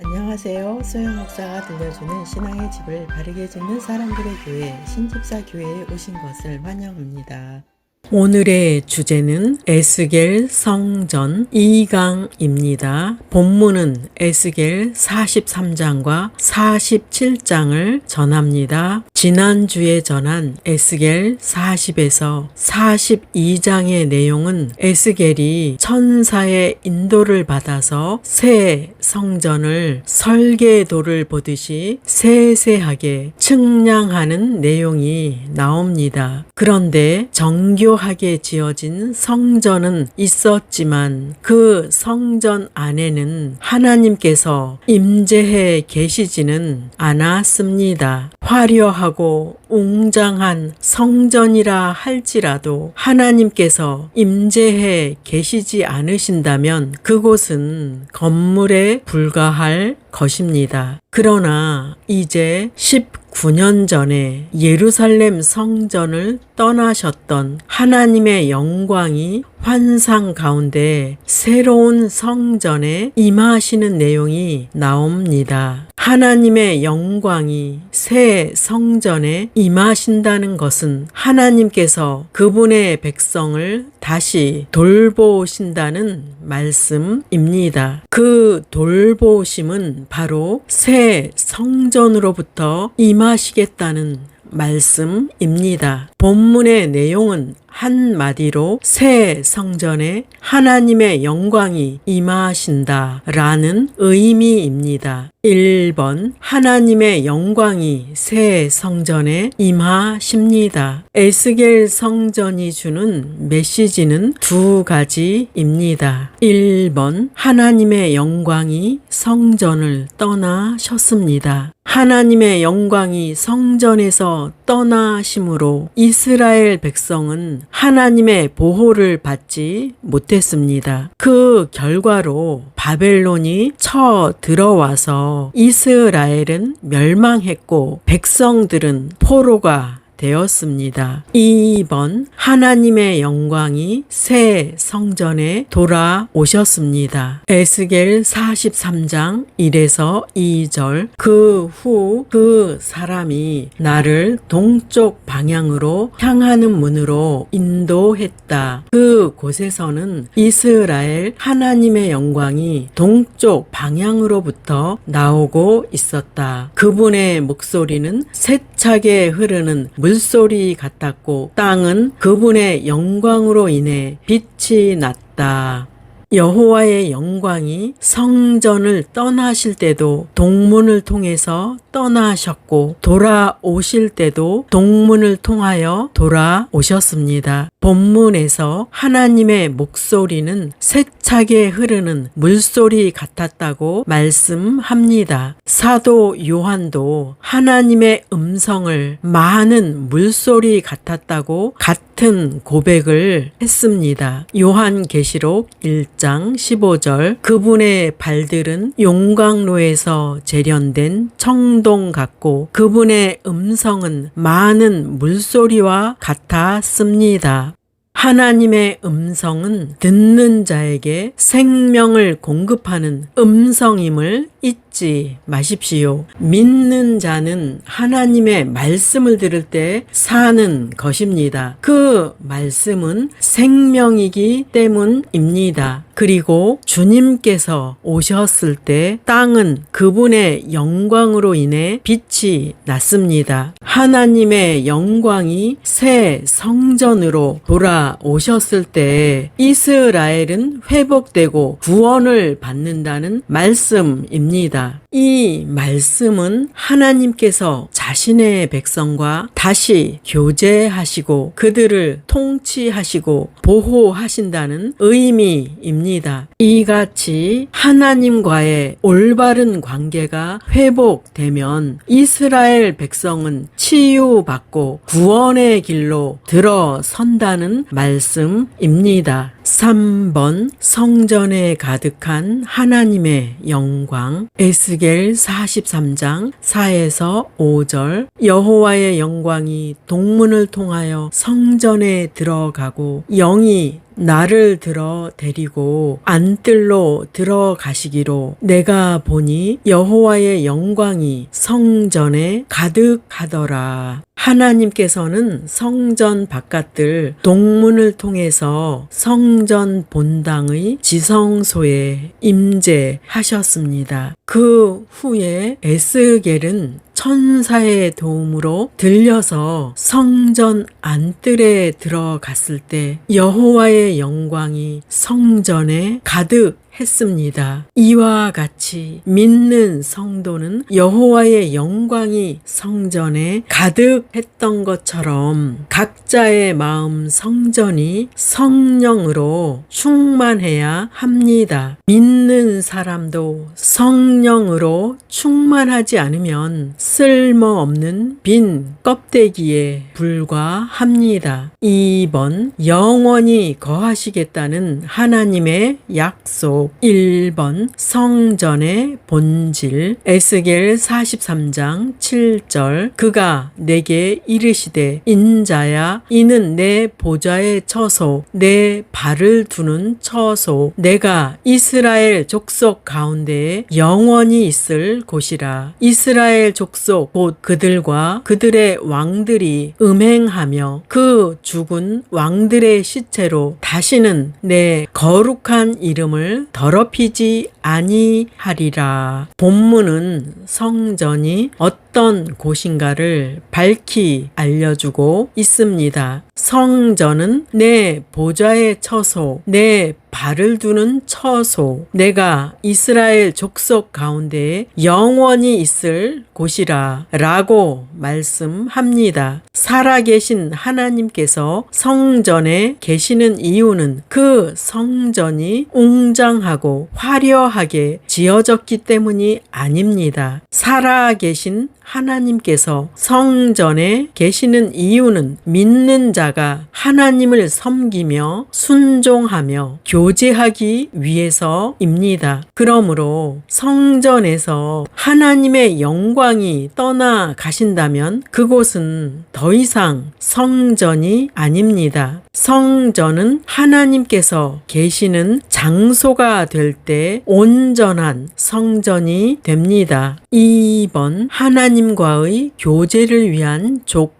안녕하세요. 소영 목사가 들려주는 신앙의 집을 바르게 짓는 사람들의 교회 신집사 교회에 오신 것을 환영합니다. 오늘의 주제는 에스겔 성전 2강입니다. 본문은 에스겔 43장과 47장을 전합니다. 지난주에 전한 에스겔 40에서 42장의 내용은 에스겔이 천사의 인도를 받아서 새 성전을 설계도를 보듯이 세세하게 측량하는 내용이 나옵니다. 그런데 정교하게 지어진 성전은 있었지만 그 성전 안에는 하나님께서 임재해 계시지는 않았습니다. 화려하고 웅장한 성전이라 할지라도 하나님께서 임재해 계시지 않으신다면 그곳은 건물에 불과할 것입니다. 그러나 이제 19년 전에 예루살렘 성전을 떠나셨던 하나님의 영광이 환상 가운데 새로운 성전에 임하시는 내용이 나옵니다. 하나님의 영광이 새 성전에 임하신다는 것은 하나님께서 그분의 백성을 다시 돌보신다는 말씀입니다. 그 돌보심은 바로 새 성전으로부터 임하시겠다는 말씀입니다. 본문의 내용은 한마디로 새 성전에 하나님의 영광이 임하신다 라는 의미입니다. 1번 하나님의 영광이 새 성전에 임하십니다. 에스겔 성전이 주는 메시지는 두 가지입니다. 1번 하나님의 영광이 성전을 떠나셨습니다. 하나님의 영광이 성전에서 떠나심으로 이스라엘 백성은 하나님의 보호를 받지 못했습니다. 그 결과로 바벨론이 쳐 들어와서 이스라엘은 멸망했고 백성들은 포로가 되었습니다. 2번 하나님의 영광이 새 성전에 돌아오셨습니다. 에스겔 43장 1에서 2절 그 후 그 사람이 나를 동쪽 방향으로 향하는 문으로 인도했다. 그 곳에서는 이스라엘 하나님의 영광이 동쪽 방향으로부터 나오고 있었다. 그분의 목소리는 세차게 흐르는 물소리 같았고 땅은 그분의 영광으로 인해 빛이 났다. 여호와의 영광이 성전을 떠나실 때도 동문을 통해서 떠나셨고 돌아오실 때도 동문을 통하여 돌아오셨습니다. 본문에서 하나님의 목소리는 세차게 흐르는 물소리 같았다고 말씀합니다. 사도 요한도 하나님의 음성을 많은 물소리 같았다고 같은 고백을 했습니다. 요한계시록 1장 15절 그분의 발들은 용광로에서 재련된 청동 같고 그분의 음성은 많은 물소리와 같았습니다. 하나님의 음성은 듣는 자에게 생명을 공급하는 음성임을 잊지 마십시오. 믿는 자는 하나님의 말씀을 들을 때 사는 것입니다. 그 말씀은 생명이기 때문입니다. 그리고 주님께서 오셨을 때 땅은 그분의 영광으로 인해 빛이 났습니다. 하나님의 영광이 새 성전으로 돌아오셨을 때 이스라엘은 회복되고 구원을 받는다는 말씀입니다. 이 말씀은 하나님께서 자신의 백성과 다시 교제하시고 그들을 통치하시고 보호하신다는 의미입니다. 이같이 하나님과의 올바른 관계가 회복되면 이스라엘 백성은 치유받고 구원의 길로 들어선다는 말씀입니다. 3번 성전에 가득한 하나님의 영광 에스겔 43장 4에서 5절 여호와의 영광이 동문을 통하여 성전에 들어가고 영이 나를 들어 데리고 안뜰로 들어가시기로 내가 보니 여호와의 영광이 성전에 가득하더라. 하나님께서는 성전 바깥들 동문을 통해서 성전 본당의 지성소에 임재하셨습니다. 그 후에 에스겔은 천사의 도움으로 들려서 성전 안뜰에 들어갔을 때 여호와의 영광이 성전에 가득 했습니다. 이와 같이 믿는 성도는 여호와의 영광이 성전에 가득했던 것처럼 각자의 마음 성전이 성령으로 충만해야 합니다. 믿는 사람도 성령으로 충만하지 않으면 쓸모없는 빈 껍데기에 불과합니다. 2번 영원히 거하시겠다는 하나님의 약속. 1번 성전의 본질. 에스겔 43장 7절. 그가 내게 이르시되 인자야 이는 내 보좌의 처소 내 발을 두는 처소 내가 이스라엘 족속 가운데에 영원히 있을 곳이라. 이스라엘 족속 곧 그들과 그들의 왕들이 음행하며 그 죽은 왕들의 시체로 다시는 내 거룩한 이름을 더럽히지 아니하리라. 본문은 성전이 어떤 곳인가를 밝히 알려주고 있습니다. 성전은 내 보좌의 처소, 내 발을 두는 처소, 내가 이스라엘 족속 가운데에 영원히 있을 곳이라 라고 말씀합니다. 살아계신 하나님께서 성전에 계시는 이유는 그 성전이 웅장하고 화려하게 지어졌기 때문이 아닙니다. 살아계신 하나님께서 성전에 계시는 이유는 믿는 자가 하나님을 섬기며 순종하며 교제하기 위해서입니다. 그러므로 성전에서 하나님의 영광이 떠나 가신다면 그곳은 더 이상 성전이 아닙니다. 성전은 하나님께서 계시는 장소가 될 때 온전한 성전이 됩니다. 2번 하나님과의 교제를 위한 조건.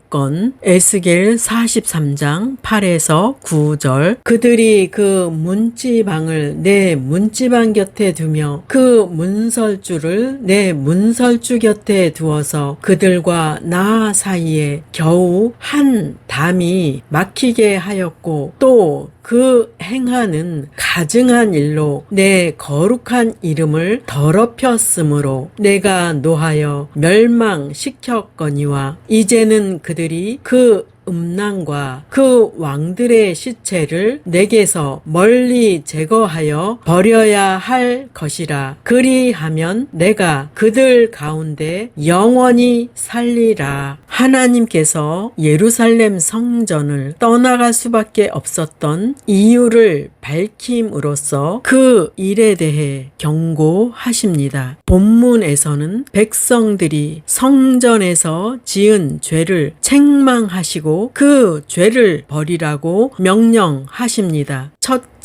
에스겔 43장 8에서 9절. 그들이 그 문지방을 내 문지방 곁에 두며 그 문설주를 내 문설주 곁에 두어서 그들과 나 사이에 겨우 한 담이 막히게 하였고 또 그 행하는 가증한 일로 내 거룩한 이름을 더럽혔으므로 내가 노하여 멸망시켰거니와 이제는 그들이 그 음란과 그 왕들의 시체를 내게서 멀리 제거하여 버려야 할 것이라. 그리하면 내가 그들 가운데 영원히 살리라. 하나님께서 예루살렘 성전을 떠나갈 수밖에 없었던 이유를 밝힘으로써 그 일에 대해 경고하십니다. 본문에서는 백성들이 성전에서 지은 죄를 책망하시고 그 죄를 버리라고 명령하십니다.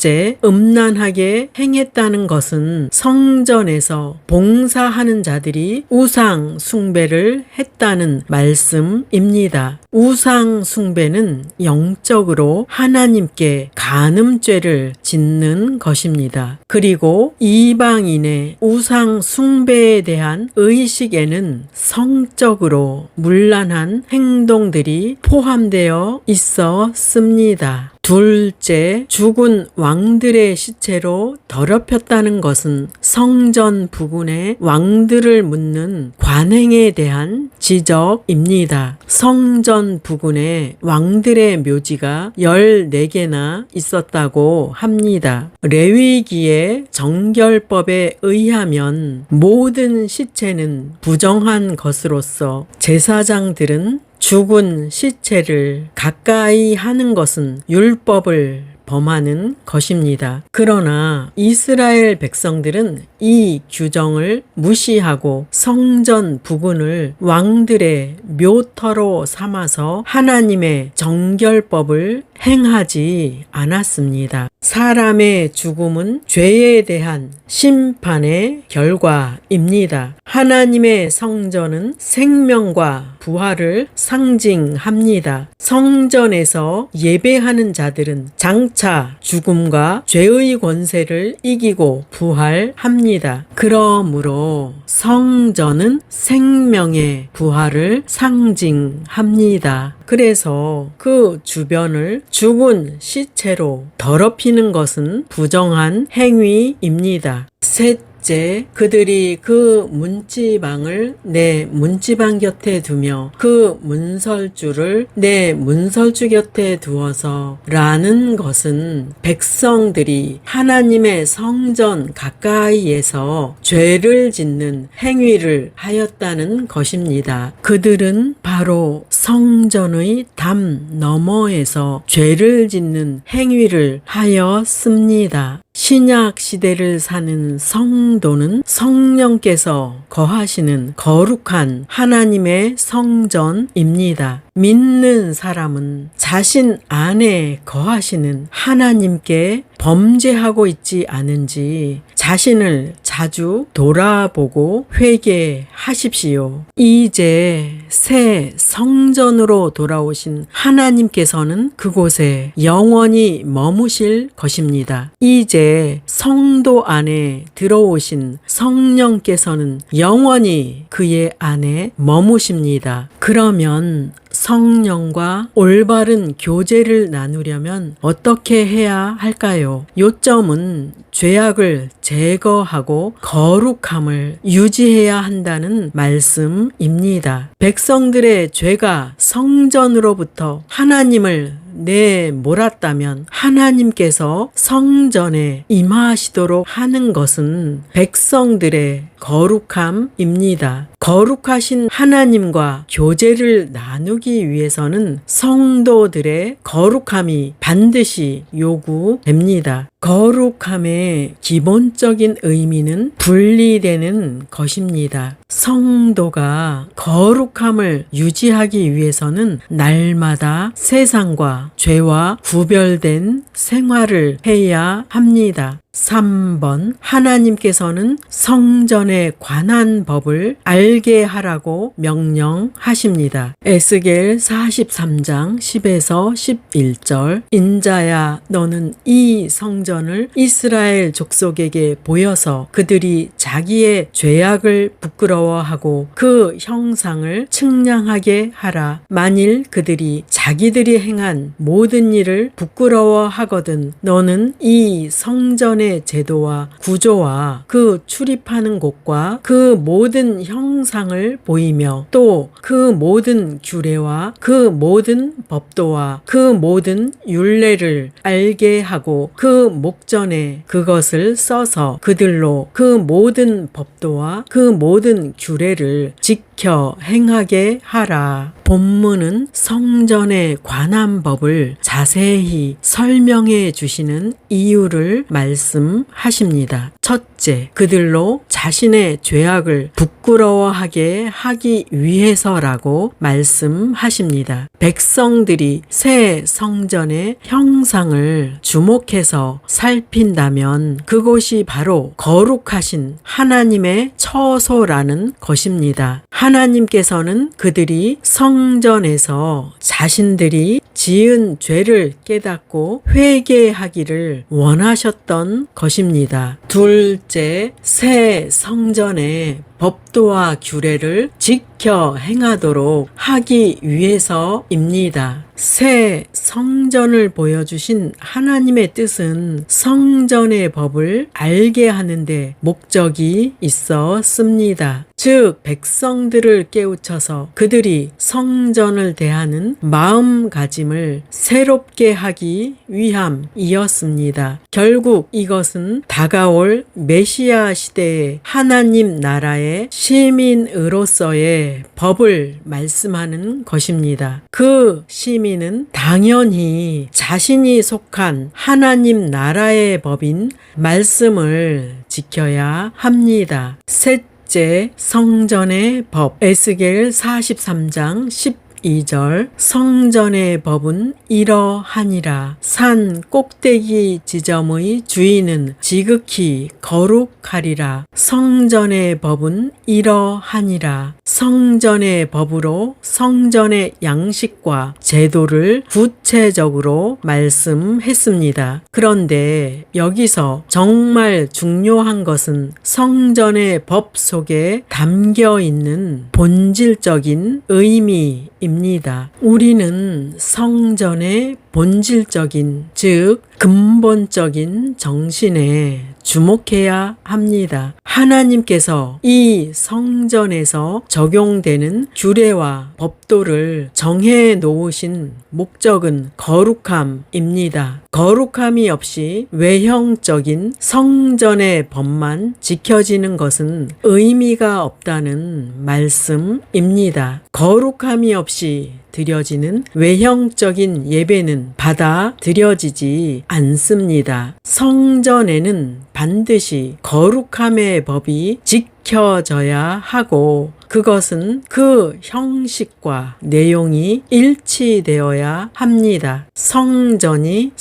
첫째, 음란하게 행했다는 것은 성전에서 봉사하는 자들이 우상 숭배를 했다는 말씀입니다. 우상 숭배는 영적으로 하나님께 간음죄를 짓는 것입니다. 그리고 이방인의 우상 숭배에 대한 의식에는 성적으로 문란한 행동들이 포함되어 있었습니다. 둘째, 죽은 왕들의 시체로 더럽혔다는 것은 성전 부근의 왕들을 묻는 관행에 대한 지적입니다. 성전 부근에 왕들의 묘지가 14개나 있었다고 합니다. 레위기의 정결법에 의하면 모든 시체는 부정한 것으로서 제사장들은 죽은 시체를 가까이 하는 것은 율법을 범하는 것입니다. 그러나 이스라엘 백성들은 이 규정을 무시하고 성전 부근을 왕들의 묘터로 삼아서 하나님의 정결법을 행하지 않았습니다. 사람의 죽음은 죄에 대한 심판의 결과입니다. 하나님의 성전은 생명과 부활을 상징합니다. 성전에서 예배하는 자들은 장차 죽음과 죄의 권세를 이기고 부활합니다. 그러므로 성전은 생명의 부활을 상징합니다. 그래서 그 주변을 죽은 시체로 더럽히는 것은 부정한 행위입니다. 셋째, 그들이 그 문지방을 내 문지방 곁에 두며 그 문설주를 내 문설주 곁에 두어서 라는 것은 백성들이 하나님의 성전 가까이에서 죄를 짓는 행위를 하였다는 것입니다. 그들은 바로 성전의 담 너머에서 죄를 짓는 행위를 하였습니다. 신약 시대를 사는 성도는 성령께서 거하시는 거룩한 하나님의 성전입니다. 믿는 사람은 자신 안에 거하시는 하나님께 범죄하고 있지 않은지 자신을 자주 돌아보고 회개하십시오. 이제 새 성전으로 돌아오신 하나님께서는 그곳에 영원히 머무실 것입니다. 이제 성도 안에 들어오신 성령께서는 영원히 그의 안에 머무십니다. 그러면 성령과 올바른 교제를 나누려면 어떻게 해야 할까요? 요점은 죄악을 제거하고 거룩함을 유지해야 한다는 말씀입니다. 백성들의 죄가 성전으로부터 하나님을 내몰았다면 하나님께서 성전에 임하시도록 하는 것은 백성들의 거룩함입니다. 거룩하신 하나님과 교제를 나누기 위해서는 성도들의 거룩함이 반드시 요구됩니다. 거룩함의 기본적인 의미는 분리되는 것입니다. 성도가 거룩함을 유지하기 위해서는 날마다 세상과 죄와 구별된 생활을 해야 합니다. 3번, 하나님께서는 성전에 관한 법을 알게 하라고 명령하십니다. 에스겔 43장 10에서 11절, 인자야 너는 이 성전을 이스라엘 족속에게 보여서 그들이 자기의 죄악을 부끄러워하고 그 형상을 측량하게 하라. 만일 그들이 자기들이 행한 모든 일을 부끄러워하거든 너는 이 성전의 제도와 구조와 그 출입하는 곳과 그 모든 형상을 보이며 또 그 모든 규례와 그 모든 법도와 그 모든 율례를 알게 하고 그 목전에 그것을 써서 그들로 그 모든 법도와 그 모든 규례를 지켜 행하게 하라. 본문은 성전에 관한 법을 자세히 설명해 주시는 이유를 말씀하십니다. 첫째, 그들로 자신의 죄악을 부끄러워하게 하기 위해서라고 말씀하십니다. 백성들이 새 성전의 형상을 주목해서 살핀다면 그곳이 바로 거룩하신 하나님의 처소라는 것입니다. 하나님께서는 그들이 성전에서 자신들이 지은 죄를 깨닫고 회개하기를 원하셨던 것입니다. 둘째, 새 성전의 법도와 규례를 지켜 행하도록 하기 위해서입니다. 새 성전을 보여주신 하나님의 뜻은 성전의 법을 알게 하는데 목적이 있었습니다. 즉 백성들을 깨우쳐서 그들이 성전을 대하는 마음가짐을 새롭게 하기 위함이었습니다. 결국 이것은 다가올 메시아 시대의 하나님 나라의 시민으로서의 법을 말씀하는 것입니다. 그 시민은 당연히 자신이 속한 하나님 나라의 법인 말씀을 지켜야 합니다. 셋째, 성전의 법. 에스겔 43장 10 2절 성전의 법은 이러하니라. 산 꼭대기 지점의 주인은 지극히 거룩하리라. 성전의 법은 이러하니라. 성전의 법으로 성전의 양식과 제도를 구체적으로 말씀했습니다. 그런데 여기서 정말 중요한 것은 성전의 법 속에 담겨 있는 본질적인 의미입니다. 우리는 성전의 본질적인, 즉 근본적인 정신에 주목해야 합니다. 하나님께서 이 성전에서 적용되는 규례와 법도를 정해 놓으신 목적은 거룩함입니다. 거룩함이 없이 외형적인 성전의 법만 지켜지는 것은 의미가 없다는 말씀입니다. 거룩함이 없이 드려지는 외형적인 예배는 받아들여지지 않습니다. 성전에는 반드시 거룩함의 법이 지켜져야 하고 그것은 그 형식과 내용이 일치되어야 합니다. 성전이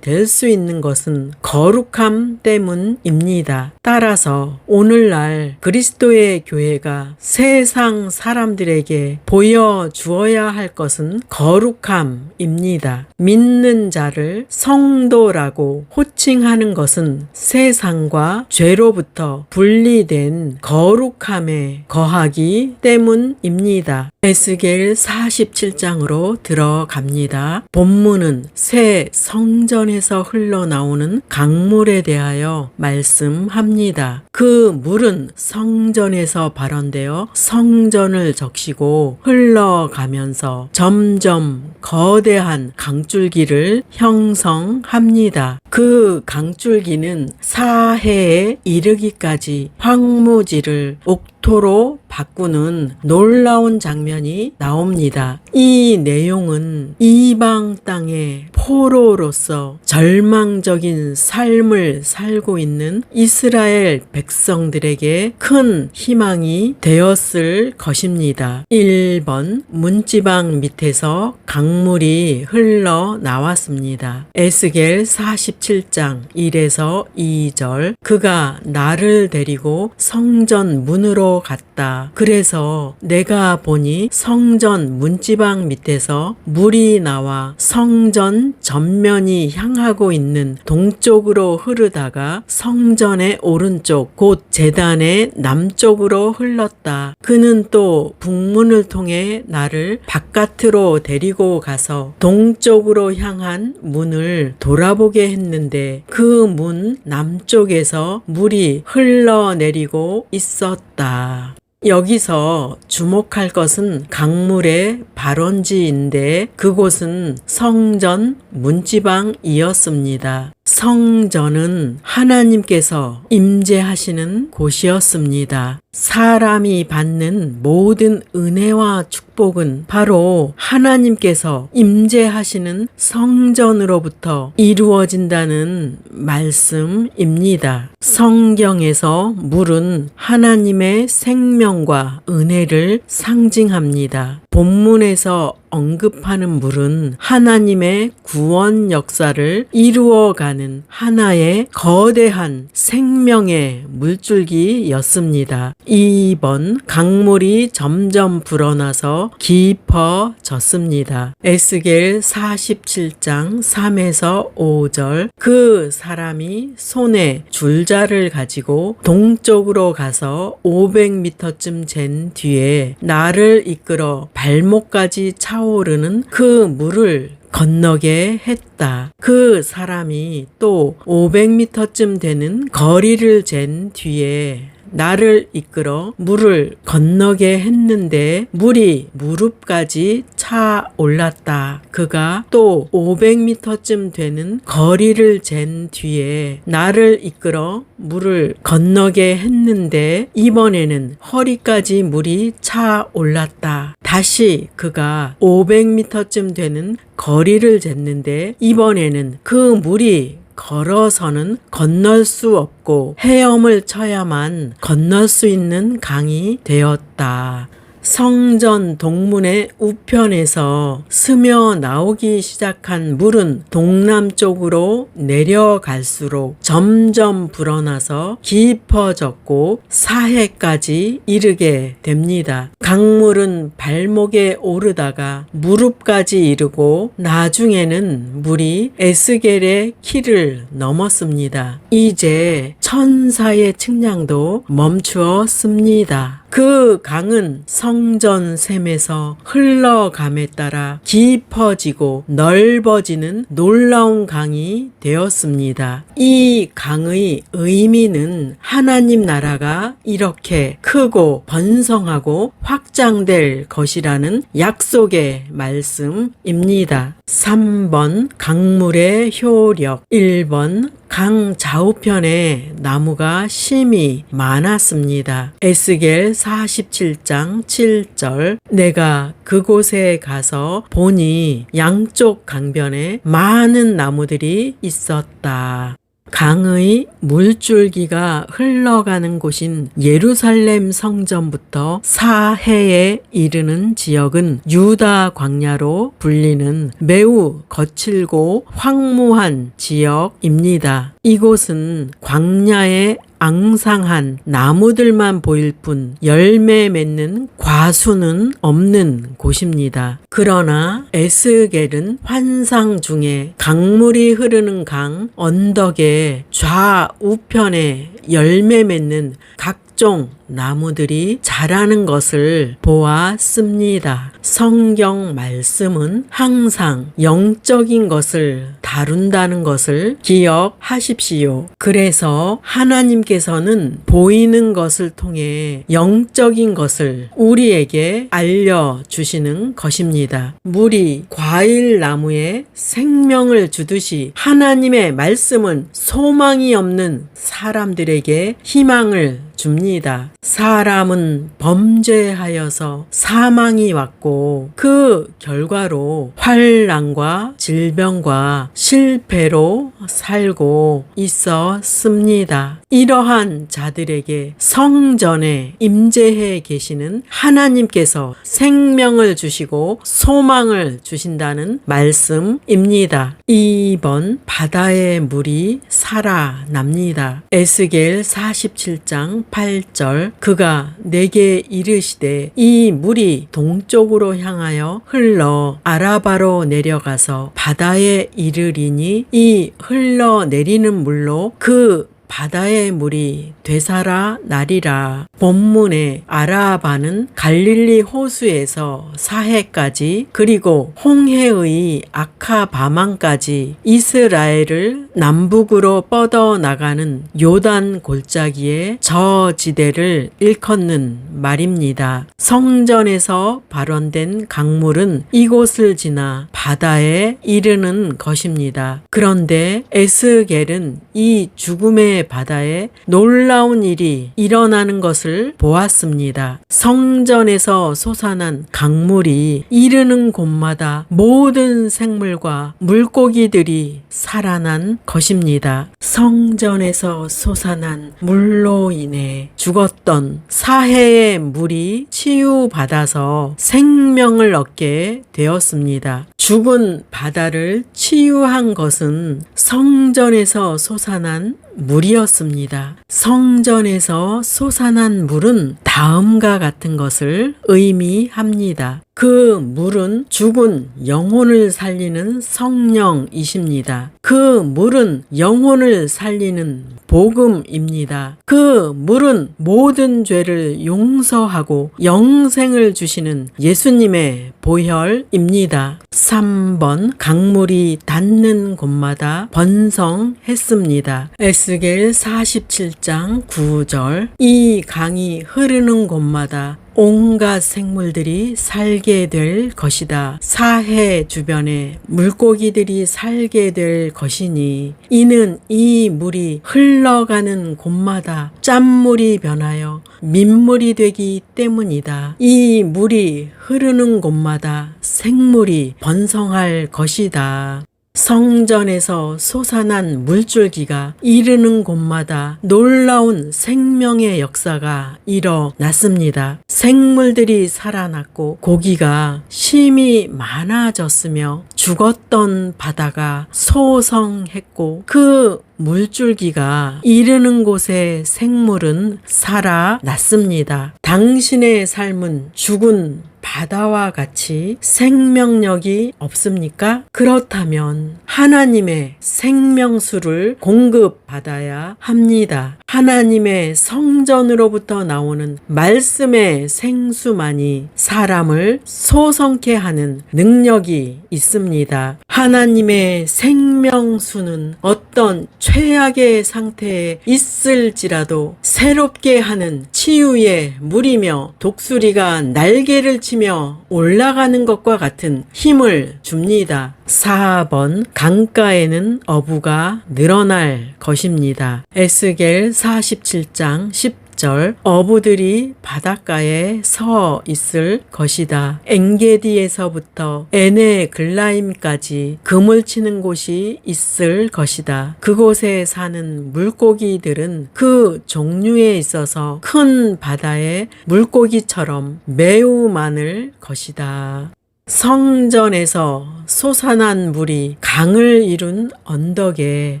될 수 있는 것은 거룩함 때문입니다. 따라서 오늘날 그리스도의 교회가 세상 사람들에게 보여주어야 할 것은 거룩함입니다. 믿는 자를 성도라고 호칭하는 것은 세상과 죄로부터 분리된 거룩함에 거하기 때문입니다. 에스겔 47장으로 들어갑니다. 본문은 새 성전에서 흘러나오는 강물에 대하여 말씀합니다. 그 물은 성전에서 발원되어 성전을 적시고 흘러가면서 점점 거대한 강줄기를 형성합니다. 그 강줄기는 사해에 이르기까지 황무지를 옥토로 바꾸는 놀라운 장면이 나옵니다. 이 내용은 이방 땅의 포로로서 절망적인 삶을 살고 있는 이스라엘 백성들에게 큰 희망이 되었을 것입니다. 1번 문지방 밑에서 강물이 흘러나왔습니다. 에스겔 47장 1에서 2절 그가 나를 데리고 성전 문으로 갔다. 그래서 내가 보니 성전 문지방 밑에서 물이 나와 성전 전면이 향하고 있는 동쪽으로 흐르다가 성전의 오른쪽 곧 제단의 남쪽으로 흘렀다. 그는 또 북문을 통해 나를 바깥으로 데리고 가서 동쪽으로 향한 문을 돌아보게 했는데 그 문 남쪽에서 물이 흘러내리고 있었다. 여기서 주목할 것은 강물의 발원지인데 그곳은 성전 문지방이었습니다. 성전은 하나님께서 임재하시는 곳이었습니다. 사람이 받는 모든 은혜와 축복은 바로 하나님께서 임재하시는 성전으로부터 이루어진다는 말씀입니다. 성경에서 물은 하나님의 생명과 은혜를 상징합니다. 본문에서 언급하는 물은 하나님의 구원 역사를 이루어가는 하나의 거대한 생명의 물줄기였습니다. 2번 강물이 점점 불어나서 깊어졌습니다. 에스겔 47장 3에서 5절 그 사람이 손에 줄자를 가지고 동쪽으로 가서 500m쯤 잰 뒤에 나를 이끌어 발목까지 차오르는 그 물을 건너게 했다. 그 사람이 또 500m쯤 되는 거리를 잰 뒤에 나를 이끌어 물을 건너게 했는데 물이 무릎까지 차 올랐다. 그가 또 500m쯤 되는 거리를 잰 뒤에 나를 이끌어 물을 건너게 했는데 이번에는 허리까지 물이 차 올랐다. 다시 그가 500m쯤 되는 거리를 쟀는데 이번에는 그 물이 걸어서는 건널 수 없고 헤엄을 쳐야만 건널 수 있는 강이 되었다. 성전 동문의 우편에서 스며 나오기 시작한 물은 동남쪽으로 내려갈수록 점점 불어나서 깊어졌고 사해까지 이르게 됩니다. 강물은 발목에 오르다가 무릎까지 이르고 나중에는 물이 에스겔의 키를 넘었습니다. 이제 천사의 측량도 멈추었습니다. 그 강은 성전 샘에서 흘러감에 따라 깊어지고 넓어지는 놀라운 강이 되었습니다. 이 강의 의미는 하나님 나라가 이렇게 크고 번성하고 확장될 것이라는 약속의 말씀입니다. 3번 강물의 효력. 1번 강 좌우편에 나무가 심이 많았습니다. 에스겔 47장 7절. 내가 그곳에 가서 보니 양쪽 강변에 많은 나무들이 있었다. 강의 물줄기가 흘러가는 곳인 예루살렘 성전부터 사해에 이르는 지역은 유다 광야로 불리는 매우 거칠고 황무한 지역입니다. 이곳은 광야의 앙상한 나무들만 보일 뿐 열매 맺는 과수는 없는 곳입니다. 그러나 에스겔은 환상 중에 강물이 흐르는 강 언덕의 좌우편에 열매 맺는 각종 나무들이 자라는 것을 보았습니다. 성경 말씀은 항상 영적인 것을 다룬다는 것을 기억하십시오. 그래서 하나님께서는 보이는 것을 통해 영적인 것을 우리에게 알려주시는 것입니다. 물이 과일 나무에 생명을 주듯이 하나님의 말씀은 소망이 없는 사람들에게 희망을 줍니다. 사람은 범죄하여서 사망이 왔고 그 결과로 환난과 질병과 실패로 살고 있었습니다. 이러한 자들에게 성전에 임재해 계시는 하나님께서 생명을 주시고 소망을 주신다는 말씀입니다. 2번 바다의 물이 살아납니다. 에스겔 47장 8절. 그가 내게 이르시되 이 물이 동쪽으로 향하여 흘러 아라바로 내려가서 바다에 이르리니 이 흘러내리는 물로 그 바다의 물이 되살아 나리라. 본문의 아라바는 갈릴리 호수에서 사해까지 그리고 홍해의 아카바만까지 이스라엘을 남북으로 뻗어나가는 요단 골짜기의 저지대를 일컫는 말입니다. 성전에서 발원된 강물은 이곳을 지나 바다에 이르는 것입니다. 그런데 에스겔은 이 죽음의 바다에 놀라운 일이 일어나는 것을 보았습니다. 성전에서 솟아난 강물이 이르는 곳마다 모든 생물과 물고기들이 살아난 것입니다. 성전에서 솟아난 물로 인해 죽었던 사해의 물이 치유받아서 생명을 얻게 되었습니다. 죽은 바다를 치유한 것은 성전에서 솟아난 물이었습니다. 성전에서 솟아난 물은 다음과 같은 것을 의미합니다. 그 물은 죽은 영혼을 살리는 성령이십니다. 그 물은 영혼을 살리는 복음입니다. 그 물은 모든 죄를 용서하고 영생을 주시는 예수님의 보혈입니다. 3번 강물이 닿는 곳마다 번성했습니다. 에스겔 47장 9절. 이 강이 흐르는 곳마다 온갖 생물들이 살게 될 것이다. 사해 주변에 물고기들이 살게 될 것이니 이는 이 물이 흘러가는 곳마다 짠물이 변하여 민물이 되기 때문이다. 이 물이 흐르는 곳마다 생물이 번성할 것이다. 성전에서 솟아난 물줄기가 이르는 곳마다 놀라운 생명의 역사가 일어났습니다. 생물들이 살아났고 고기가 심히 많아졌으며 죽었던 바다가 소성했고 그 물줄기가 이르는 곳의 생물은 살아났습니다. 당신의 삶은 죽은 바다와 같이 생명력이 없습니까? 그렇다면 하나님의 생명수를 공급받아야 합니다. 하나님의 성전으로부터 나오는 말씀의 생수만이 사람을 소성케 하는 능력이 있습니다. 하나님의 생명수는 어떤 최악의 상태에 있을지라도 새롭게 하는 치유의 물이며 독수리가 날개를 치며 올라가는 것과 같은 힘을 줍니다. 4번 강가에는 어부가 늘어날 것입니다. 에스겔 47장 10절 어부들이 바닷가에 서 있을 것이다. 엔게디에서부터 에네글라임까지 그물 치는 곳이 있을 것이다. 그곳에 사는 물고기들은 그 종류에 있어서 큰 바다의 물고기처럼 매우 많을 것이다. 성전에서 솟아난 물이 강을 이룬 언덕에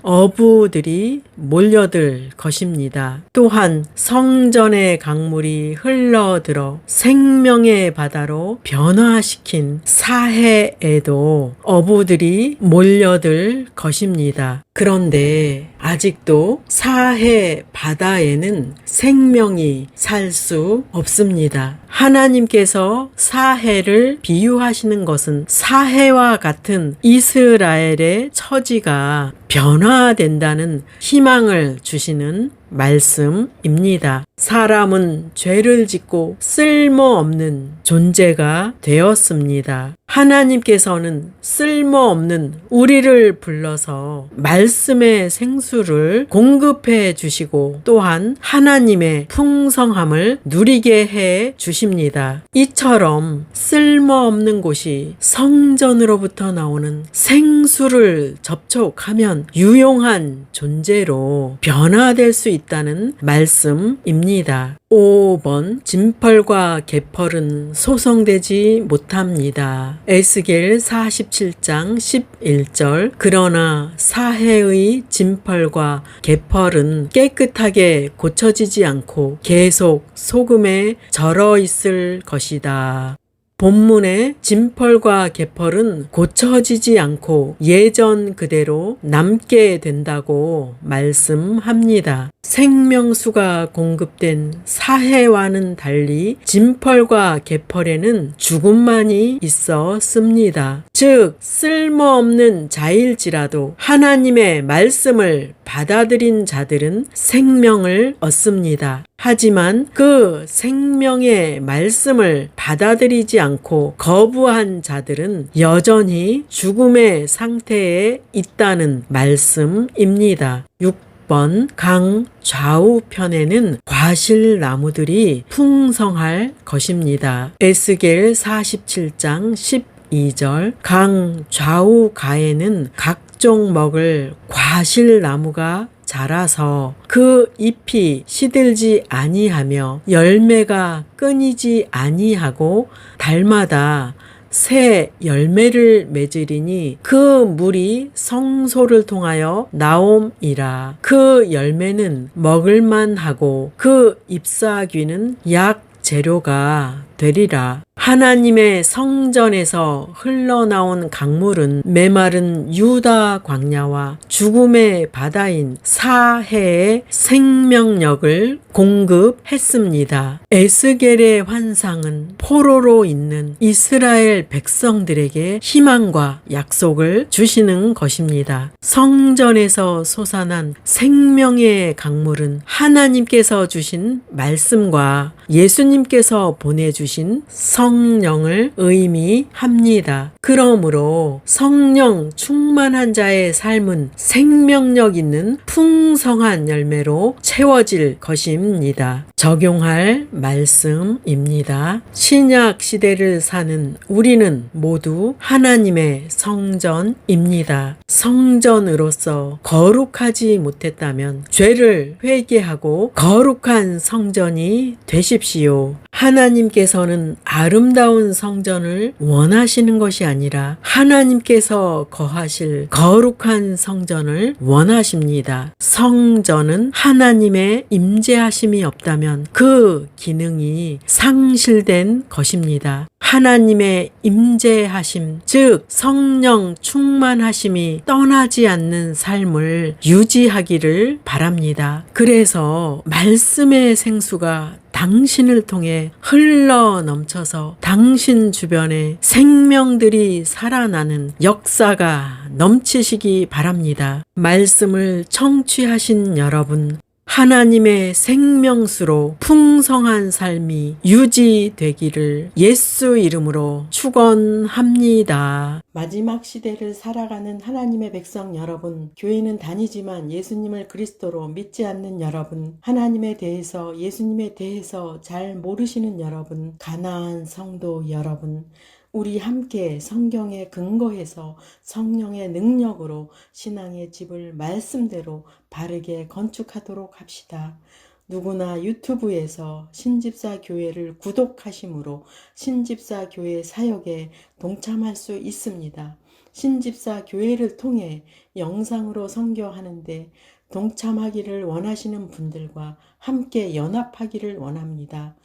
어부들이 몰려들 것입니다. 또한 성전의 강물이 흘러들어 생명의 바다로 변화시킨 사해에도 어부들이 몰려들 것입니다. 그런데 아직도 사해 바다에는 생명이 살 수 없습니다. 하나님께서 사해를 비유하시는 것은 사해와 같은 이스라엘의 처지가 변화된다는 희망을 주시는 말씀입니다. 사람은 죄를 짓고 쓸모없는 존재가 되었습니다. 하나님께서는 쓸모없는 우리를 불러서 말씀의 생수를 공급해 주시고 또한 하나님의 풍성함을 누리게 해 주십니다. 이처럼 쓸모없는 곳이 성전으로부터 나오는 생수를 접촉하면 유용한 존재로 변화될 수 있다는 말씀입니다. 5번 진펄과 개펄은 소성되지 못합니다. 에스겔 47장 11절 그러나 사해의 진펄과 개펄은 깨끗하게 고쳐지지 않고 계속 소금에 절어 있을 것이다. 본문의 진펄과 개펄은 고쳐지지 않고 예전 그대로 남게 된다고 말씀합니다. 생명수가 공급된 사해와는 달리 진펄과 개펄에는 죽음만이 있었습니다. 즉 쓸모없는 자일지라도 하나님의 말씀을 받아들인 자들은 생명을 얻습니다. 하지만 그 생명의 말씀을 받아들이지 않고 거부한 자들은 여전히 죽음의 상태에 있다는 말씀입니다. 6번 강 좌우편에는 과실나무들이 풍성할 것입니다. 에스겔 47장 12절 강 좌우가에는 각종 먹을 과실나무가 자라서 그 잎이 시들지 아니하며 열매가 끊이지 아니하고 달마다 새 열매를 맺으리니 그 물이 성소를 통하여 나옴이라. 그 열매는 먹을만하고 그 잎사귀는 약 재료가 되리라. 하나님의 성전에서 흘러나온 강물은 메마른 유다 광야와 죽음의 바다인 사해의 생명력을 공급했습니다. 에스겔의 환상은 포로로 있는 이스라엘 백성들에게 희망과 약속을 주시는 것입니다. 성전에서 솟아난 생명의 강물은 하나님께서 주신 말씀과 예수님께서 보내주신 성령을 의미합니다. 그러므로 성령 충만한 자의 삶은 생명력 있는 풍성한 열매로 채워질 것입니다. 적용할 말씀입니다. 신약 시대를 사는 우리는 모두 하나님의 성전입니다. 성전으로서 거룩하지 못했다면 죄를 회개하고 거룩한 성전이 되십시오. 하나님께서는 아름다운 성전을 원하시는 것이 아니라 하나님께서 거하실 거룩한 성전을 원하십니다. 성전은 하나님의 임재하심이 없다면 그 기능이 상실된 것입니다. 하나님의 임재하심, 즉 성령 충만하심이 떠나지 않는 삶을 유지하기를 바랍니다. 그래서 말씀의 생수가 당신을 통해 흘러 넘쳐서 당신 주변에 생명들이 살아나는 역사가 넘치시기 바랍니다. 말씀을 청취하신 여러분, 하나님의 생명수로 풍성한 삶이 유지되기를 예수 이름으로 축원합니다. 마지막 시대를 살아가는 하나님의 백성 여러분, 교회는 다니지만 예수님을 그리스도로 믿지 않는 여러분, 하나님에 대해서 예수님에 대해서 잘 모르시는 여러분, 가나안 성도 여러분, 우리 함께 성경에 근거해서 성령의 능력으로 신앙의 집을 말씀대로 바르게 건축하도록 합시다. 누구나 유튜브에서 신집사 교회를 구독하심으로 신집사 교회 사역에 동참할 수 있습니다. 신집사 교회를 통해 영상으로 선교하는데 동참하기를 원하시는 분들과 함께 연합하기를 원합니다.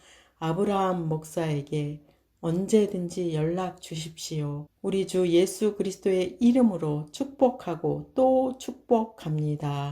아브라함 목사에게 언제든지 연락 주십시오. 우리 주 예수 그리스도의 이름으로 축복하고 또 축복합니다.